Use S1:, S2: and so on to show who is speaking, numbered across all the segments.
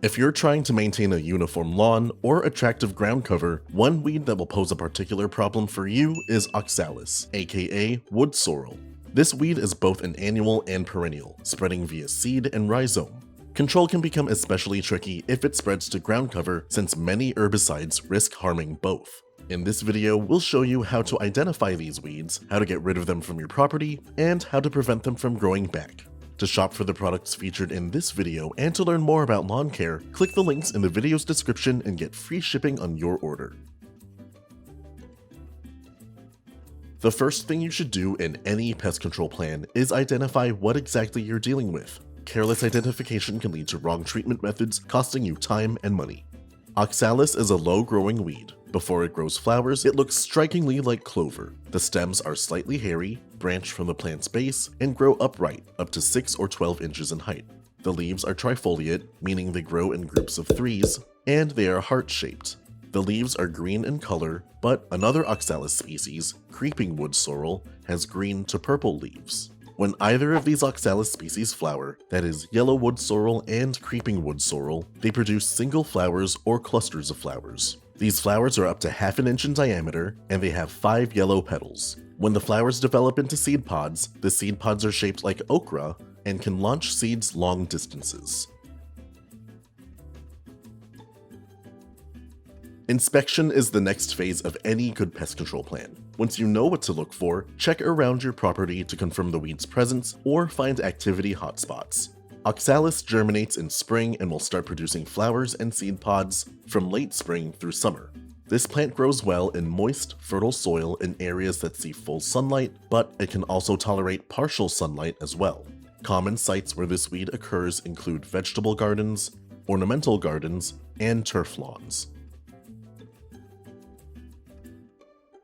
S1: If you're trying to maintain a uniform lawn or attractive ground cover, one weed that will pose a particular problem for you is Oxalis, aka Woodsorrel. This weed is both an annual and perennial, spreading via seed and rhizome. Control can become especially tricky if it spreads to ground cover, since many herbicides risk harming both. In this video, we'll show you how to identify these weeds, how to get rid of them from your property, and how to prevent them from growing back. To shop for the products featured in this video and to learn more about lawn care, click the links in the video's description and get free shipping on your order. The first thing you should do in any pest control plan is identify what exactly you're dealing with. Careless identification can lead to wrong treatment methods, costing you time and money. Oxalis is a low-growing weed. Before it grows flowers, it looks strikingly like clover. The stems are slightly hairy, branch from the plant's base, and grow upright, up to 6 or 12 inches in height. The leaves are trifoliate, meaning they grow in groups of threes, and they are heart-shaped. The leaves are green in color, but another Oxalis species, creeping woodsorrel, has green to purple leaves. When either of these Oxalis species flower, that is yellow woodsorrel and creeping woodsorrel, they produce single flowers or clusters of flowers. These flowers are up to ½ an inch in diameter, and they have 5 yellow petals. When the flowers develop into seed pods, the seed pods are shaped like okra and can launch seeds long distances. Inspection is the next phase of any good pest control plan. Once you know what to look for, check around your property to confirm the weed's presence or find activity hotspots. Oxalis germinates in spring and will start producing flowers and seed pods from late spring through summer. This plant grows well in moist, fertile soil in areas that see full sunlight, but it can also tolerate partial sunlight as well. Common sites where this weed occurs include vegetable gardens, ornamental gardens, and turf lawns.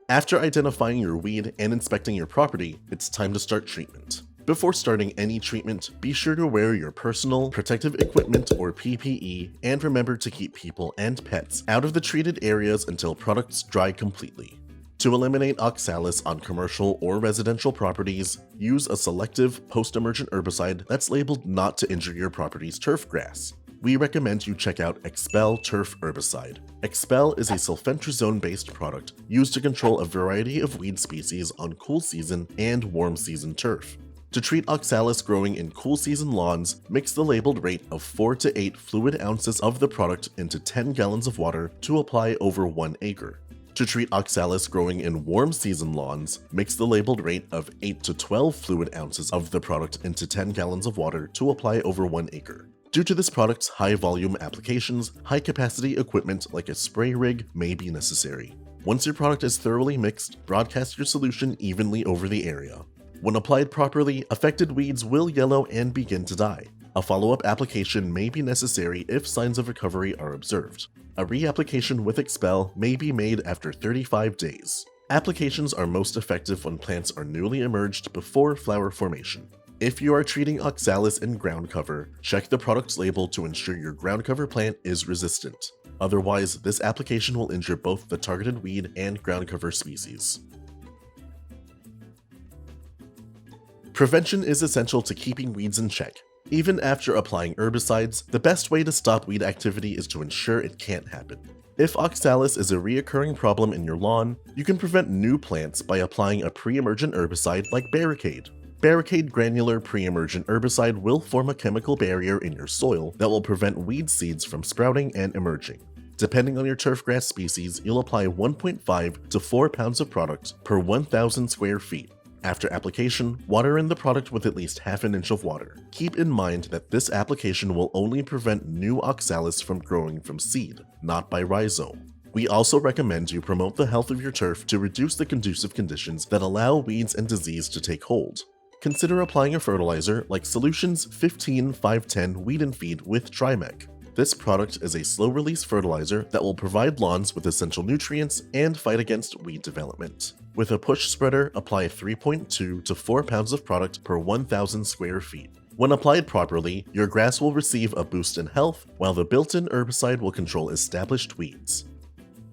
S1: After identifying your weed and inspecting your property, it's time to start treatment. Before starting any treatment, be sure to wear your personal protective equipment or PPE, and remember to keep people and pets out of the treated areas until products dry completely. To eliminate Oxalis on commercial or residential properties, use a selective post-emergent herbicide that's labeled not to injure your property's turf grass. We recommend you check out Expel Turf Herbicide. Expel is a sulfentrazone-based product used to control a variety of weed species on cool season and warm season turf. To treat Oxalis growing in cool season lawns, mix the labeled rate of 4 to 8 fluid ounces of the product into 10 gallons of water to apply over 1 acre. To treat Oxalis growing in warm season lawns, mix the labeled rate of 8 to 12 fluid ounces of the product into 10 gallons of water to apply over 1 acre. Due to this product's high volume applications, high capacity equipment like a spray rig may be necessary. Once your product is thoroughly mixed, broadcast your solution evenly over the area. When applied properly, affected weeds will yellow and begin to die. A follow-up application may be necessary if signs of recovery are observed. A reapplication with Expel may be made after 35 days. Applications are most effective when plants are newly emerged before flower formation. If you are treating Oxalis in ground cover, check the product's label to ensure your ground cover plant is resistant. Otherwise, this application will injure both the targeted weed and ground cover species. Prevention is essential to keeping weeds in check. Even after applying herbicides, the best way to stop weed activity is to ensure it can't happen. If Oxalis is a reoccurring problem in your lawn, you can prevent new plants by applying a pre-emergent herbicide like Barricade. Barricade Granular Pre-Emergent herbicide will form a chemical barrier in your soil that will prevent weed seeds from sprouting and emerging. Depending on your turfgrass species, you'll apply 1.5 to 4 pounds of product per 1,000 square feet. After application, water in the product with at least ½ an inch of water. Keep in mind that this application will only prevent new Oxalis from growing from seed, not by rhizome. We also recommend you promote the health of your turf to reduce the conducive conditions that allow weeds and disease to take hold. Consider applying a fertilizer like Solutions 15-510 Weed and Feed with Trimec. This product is a slow-release fertilizer that will provide lawns with essential nutrients and fight against weed development. With a push spreader, apply 3.2 to 4 pounds of product per 1,000 square feet. When applied properly, your grass will receive a boost in health, while the built-in herbicide will control established weeds.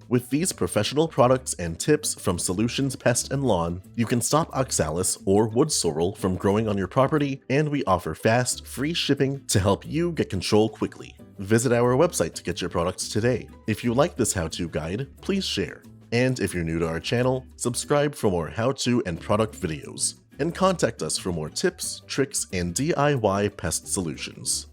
S1: With these professional products and tips from Solutions Pest and Lawn, you can stop Oxalis or woodsorrel from growing on your property, and we offer fast, free shipping to help you get control quickly. Visit our website to get your products today. If you like this how-to guide, please share. And if you're new to our channel, subscribe for more how-to and product videos. And contact us for more tips, tricks, and DIY pest solutions.